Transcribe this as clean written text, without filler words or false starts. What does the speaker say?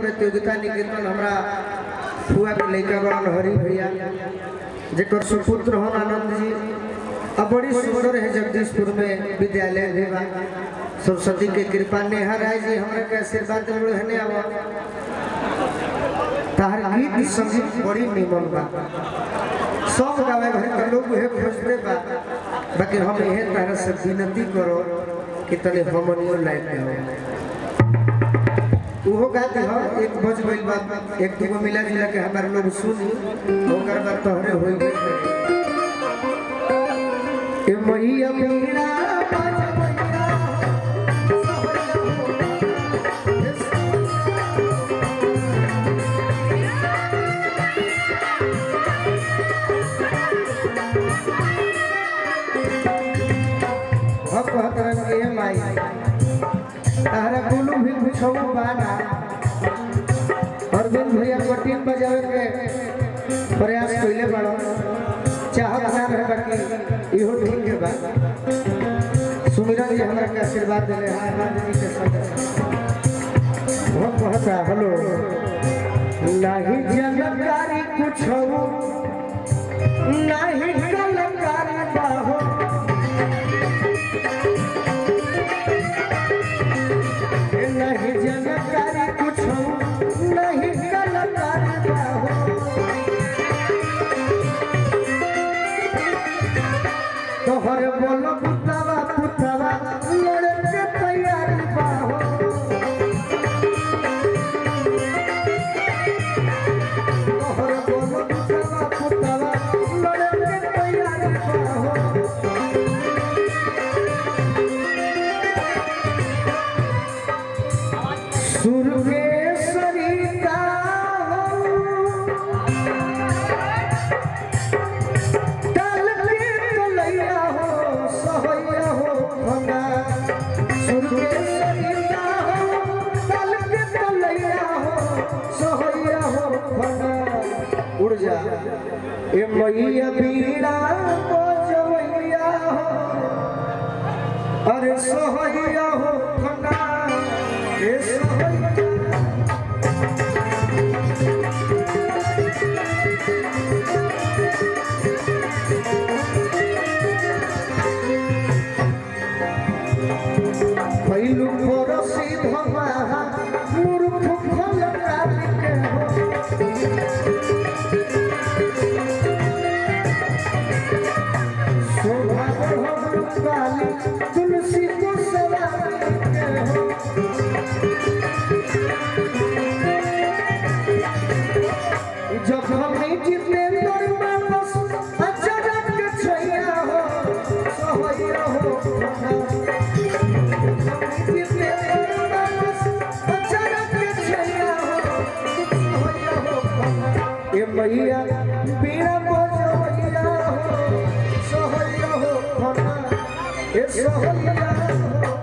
प्रतियोगिता निकेतन हमरा फुआ के लड़का बड़न हरि भैया जेकर सुपुत्र हो आनंद जी अब बड़ी सुंदर है जगदीशपुर में विद्यालय भी बा। सरस्वती के कृपा नेहा राय जी हमरा के आशीर्वाद देने आवा तार गीत संगीत बड़ी निमन बा सब गावे घर के लोग है खोजते बा बाकी हम यह तरह से विनती करो कि तले हमनियो लायक हो वो गाते हो एक बज गइल बा एक दुगो मिला जुला के हमारे लोग सुनी ओकर बात तोहरे होई गई ए मैया मीरा तारा बोलू भी कुछो बाना अरविंद भैया कटिन बजावे के प्रयास कइले बाड़ो चाहत ना रहे बाकी इहो ठीक है बा सुमिरन जी हमरा के आशीर्वाद देले हां आनंद जी के संग वो कहता हेलो नाही जगकारी कुछो नाही कलकारी बाहो नहीं जगकारी कुछ नहीं कलकारी बाहो तोहर बोलो पुतवा पुतवा लड़े के तैयारी बाहो तोहर बोलो पुतवा पुतवा लड़े के तैयारी बाहो उड़ जा ए मैया बीड़ा बजवैया हो अरे सोहैया हो खंडा ए सोहैया पहिलू परसी धमा मूर्ख फल काली के हो तुलसी को सवारी के हो जब हमें जितने वापस अचानक के छैया हो सोहैया हो जितने वापस अचानक के छैया हो सोहैया हो ए मैया बीड़ा बजवैया हो सोहैया हो सोहैया हो